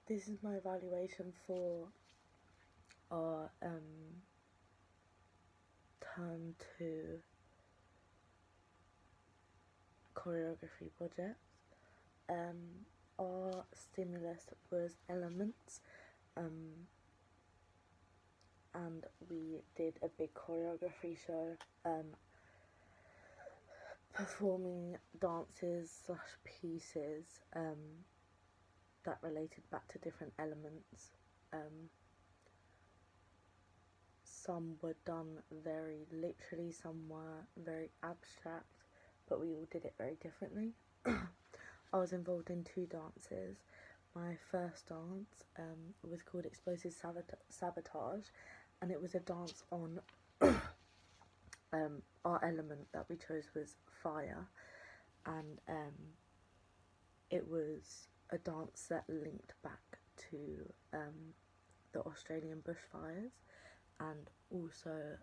this is my evaluation for our term 2 choreography project. Our stimulus was elements, and we did a big choreography show, performing dances / pieces that related back to different elements. Some were done very literally, some were very abstract, but we all did it very differently. I was involved in 2 dances. My first dance was called Explosive Sabotage, and it was a dance on our element that we chose was fire, and it was a dance that linked back to the Australian bushfires and also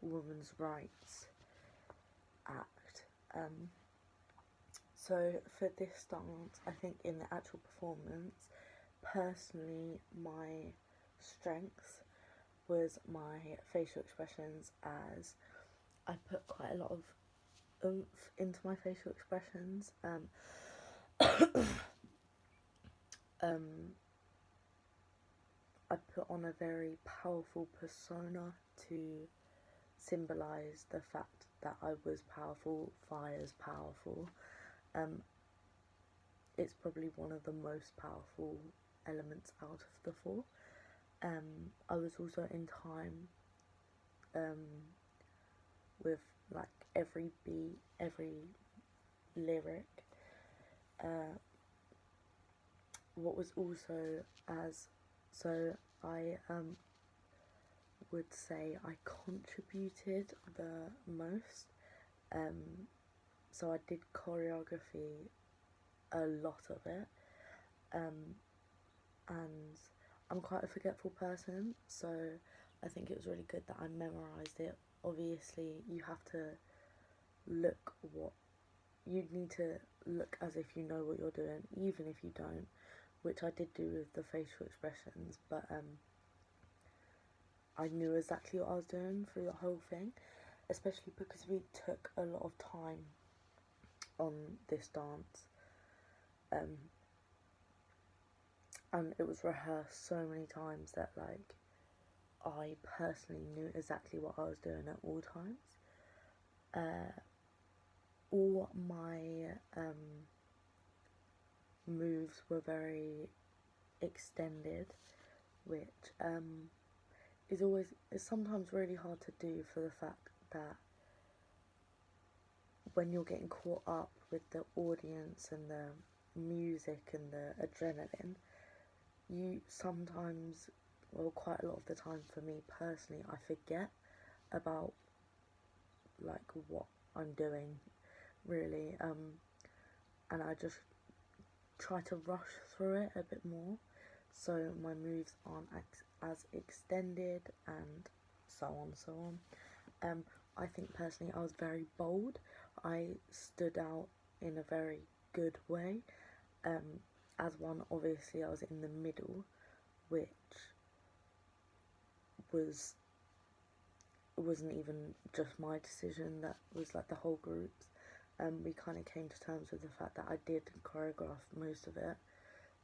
Women's Rights Act. So for this dance, I think in the actual performance, personally, my strength was my facial expressions, as I put quite a lot of oomph into my facial expressions. I put on a very powerful persona to symbolise the fact that I was powerful, fire's powerful. It's probably one of the most powerful elements out of the 4. I was also in time with like every beat, every lyric. What was also I would say I contributed the most. So I did choreography, a lot of it, and I'm quite a forgetful person, so I think it was really good that I memorised it. Obviously, you need to look as if you know what you're doing, even if you don't, which I did do with the facial expressions, but I knew exactly what I was doing through the whole thing, especially because we took a lot of time on this dance, and it was rehearsed so many times that like I personally knew exactly what I was doing at all times. All my moves were very extended, which is sometimes really hard to do, for the fact that when you're getting caught up with the audience and the music and the adrenaline, you sometimes, well, quite a lot of the time for me personally, I forget about like what I'm doing, really, and I just try to rush through it a bit more, so my moves aren't as extended, and so on. I think personally I was very bold. I stood out in a very good way. As one, obviously I was in the middle, which wasn't even just my decision, that was like the whole group's. We kind of came to terms with the fact that I did choreograph most of it,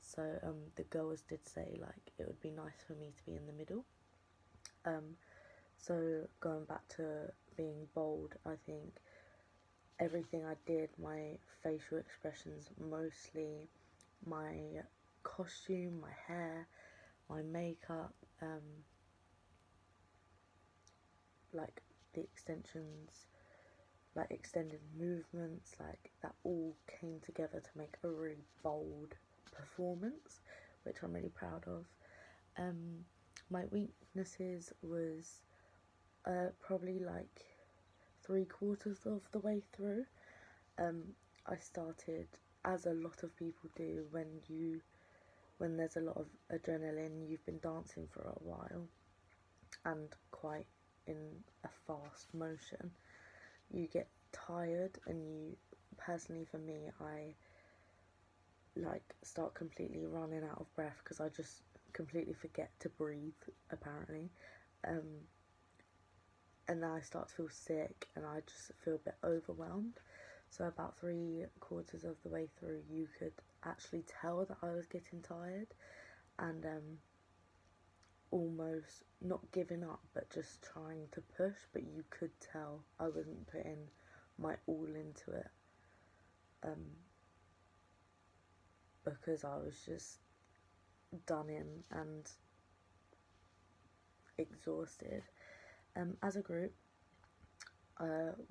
so the girls did say like it would be nice for me to be in the middle. So going back to being bold, I think everything I did, my facial expressions mostly, my costume, my hair, my makeup, like the extensions, like extended movements, like that all came together to make a really bold performance, which I'm really proud of. My weaknesses was probably like 3/4 of the way through. I started, as a lot of people do, when there's a lot of adrenaline, you've been dancing for a while and quite in a fast motion, you get tired, and personally for me, like start completely running out of breath because I just completely forget to breathe apparently, and then I start to feel sick and I just feel a bit overwhelmed. So about 3/4 of the way through, you could actually tell that I was getting tired, and almost not giving up but just trying to push, but you could tell I wasn't putting my all into it, because I was just done in and exhausted. As a group,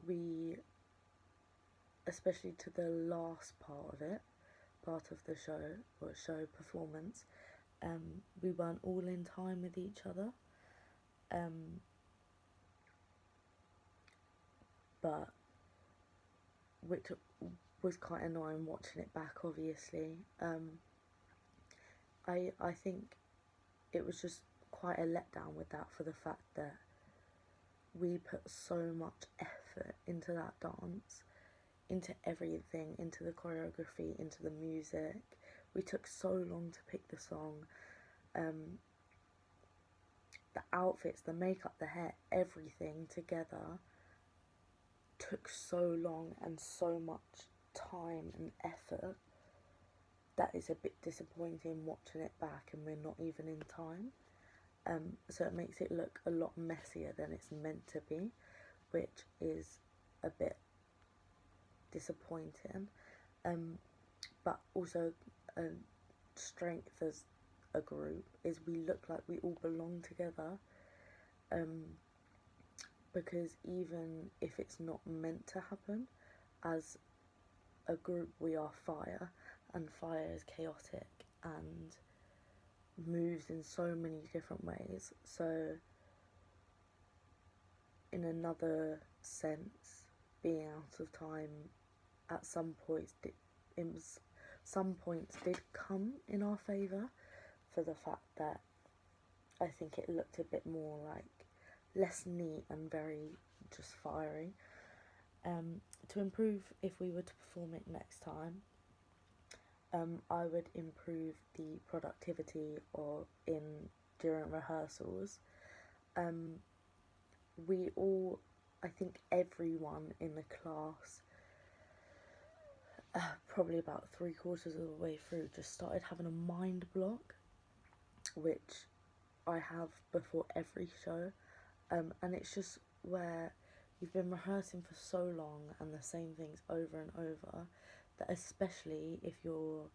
we, especially to the last part of the show, or show performance, we weren't all in time with each other, but which was quite annoying watching it back, obviously. I think it was just quite a letdown with that, for the fact that we put so much effort into that dance, into everything, into the choreography, into the music. We took so long to pick the song. The outfits, the makeup, the hair, everything together took so long and so much time and effort that is a bit disappointing watching it back, and we're not even in time. So it makes it look a lot messier than it's meant to be, which is a bit disappointing. But also a strength as a group is we look like we all belong together, because even if it's not meant to happen, as a group we are fire, and fire is chaotic and moves in so many different ways. So in another sense, being out of time at some points did come in our favour, for the fact that I think it looked a bit more like less neat and very just fiery. To improve, if we were to perform it next time, I would improve the productivity during rehearsals. We all, I think everyone in the class, probably about 3/4 of the way through, just started having a mind block, which I have before every show, and it's just where you've been rehearsing for so long and the same things over and over, that especially if you're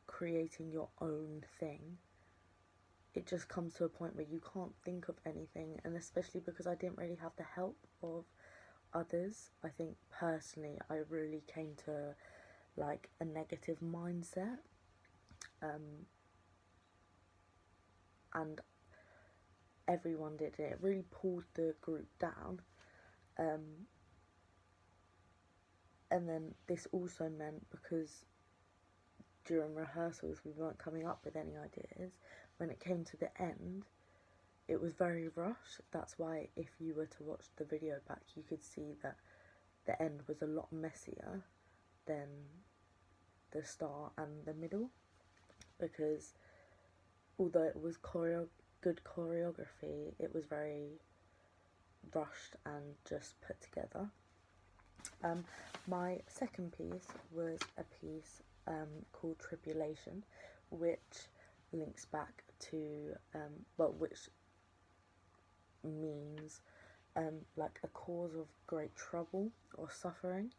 creating your own thing, it just comes to a point where you can't think of anything. And especially because I didn't really have the help of others, I think personally I really came to like a negative mindset, and everyone did it. It really pulled the group down. And then this also meant, because during rehearsals we weren't coming up with any ideas, when it came to the end, it was very rushed. That's why if you were to watch the video back, you could see that the end was a lot messier than the start and the middle, because although it was good choreography, it was very rushed and just put together. My second piece was a piece called Tribulation, which links back to, which means like a cause of great trouble or suffering,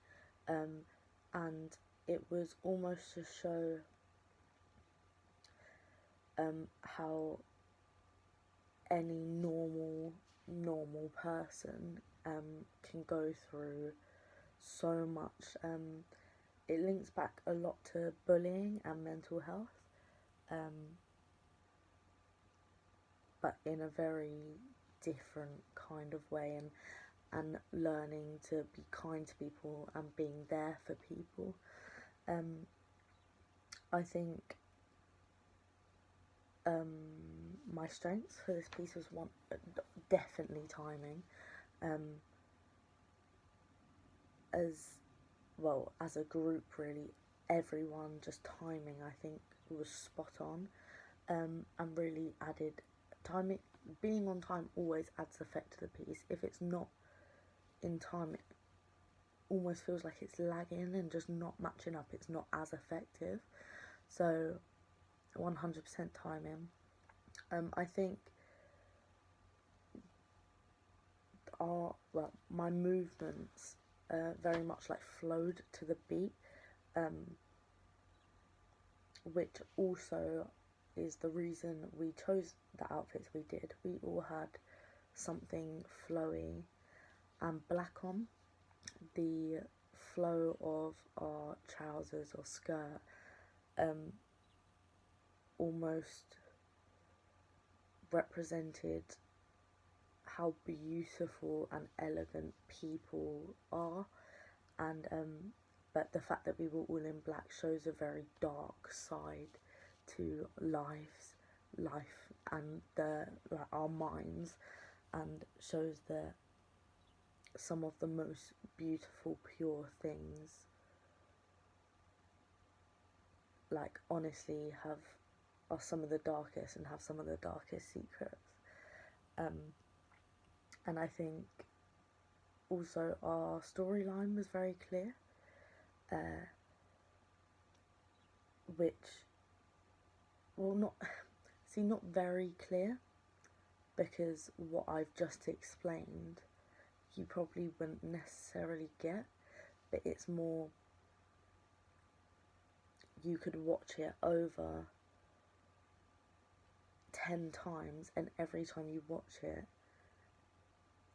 and it was almost to show how any normal person can go through so much. It links back a lot to bullying and mental health, but in a very different kind of way, and learning to be kind to people and being there for people. I think my strengths for this piece was definitely timing, as well as a group. Really, everyone, just timing, I think was spot on, and really added timing. Being on time always adds effect to the piece. If it's not in time, it almost feels like it's lagging and just not matching up. It's not as effective. So 100% timing. I think my movements very much like flowed to the beat, which also is the reason we chose the outfits we did. We all had something flowy and black on. The flow of our trousers or skirt almost represented how beautiful and elegant people are, and but the fact that we were all in black shows a very dark side to life and our minds, and shows that some of the most beautiful, pure things, like, honestly are some of the darkest and have some of the darkest secrets. And I think also our storyline was very clear, which, well, not very clear, because what I've just explained you probably wouldn't necessarily get, but it's more, you could watch it over 10 times, and every time you watch it,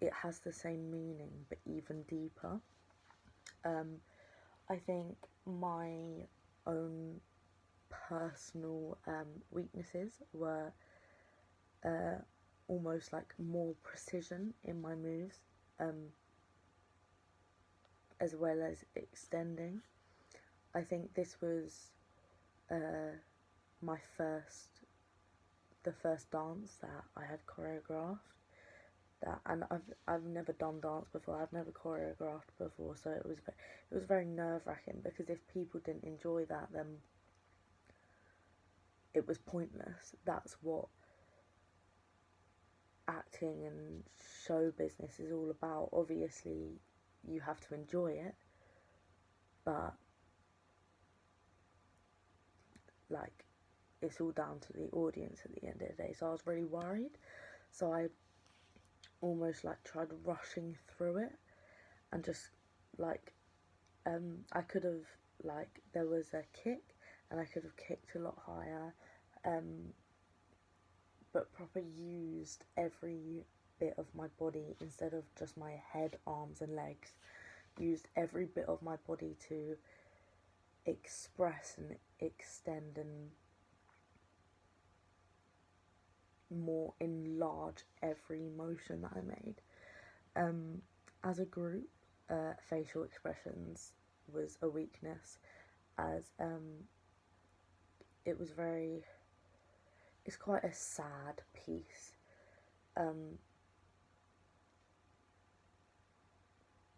it has the same meaning but even deeper. I think my own personal weaknesses were almost like more precision in my moves, as well as extending. I think this was the first dance that I had choreographed. And I've never done dance before. I've never choreographed before, so it was very nerve-wracking, because if people didn't enjoy that, then it was pointless. That's what acting and show business is all about. Obviously, you have to enjoy it, but like, it's all down to the audience at the end of the day. So I was really worried. So I almost like tried rushing through it, and just like I could have, like, there was a kick and I could have kicked a lot higher, but proper used every bit of my body instead of just my head, arms and legs. Used every bit of my body to express and extend and more enlarge every motion that I made. As a group, facial expressions was a weakness, as it's quite a sad piece,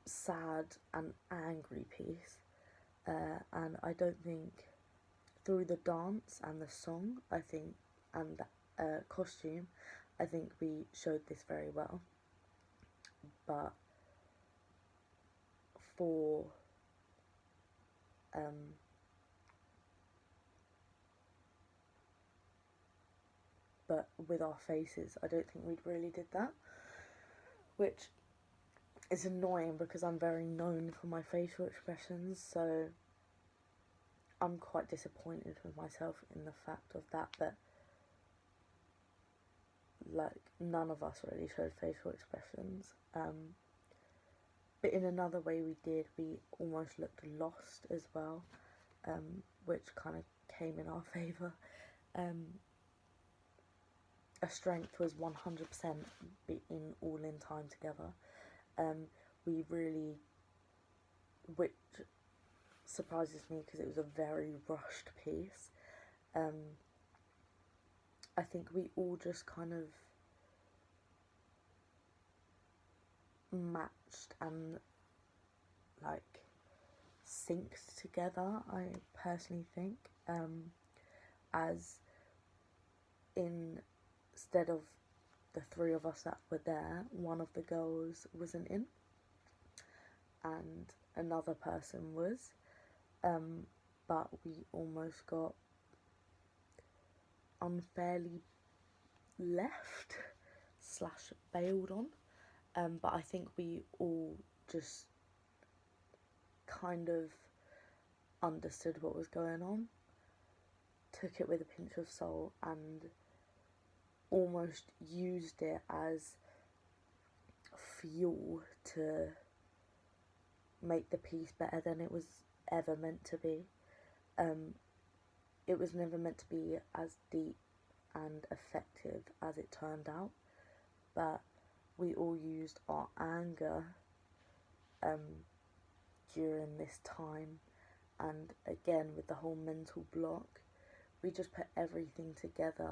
sad and angry piece, and I don't think through the dance and the song, I think, and the costume, I think we showed this very well. But for but with our faces, I don't think we really did that, which is annoying because I'm very known for my facial expressions, so I'm quite disappointed with myself in the fact of that. But like, none of us really showed facial expressions, but in another way we almost looked lost as well, which kind of came in our favour. A strength was 100% being all in time together. We really, which surprises me because it was a very rushed piece. I think we all just kind of matched and like synced together, I personally think, as instead of the three of us that were there, one of the girls wasn't in and another person was, but we almost got unfairly left / bailed on, but I think we all just kind of understood what was going on, took it with a pinch of salt, and almost used it as fuel to make the piece better than it was ever meant to be. It was never meant to be as deep and effective as it turned out, but we all used our anger during this time, and again with the whole mental block, we just put everything together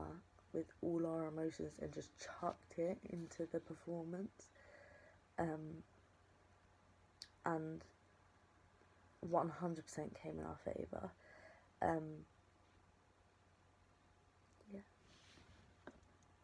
with all our emotions and just chucked it into the performance, and 100% came in our favour.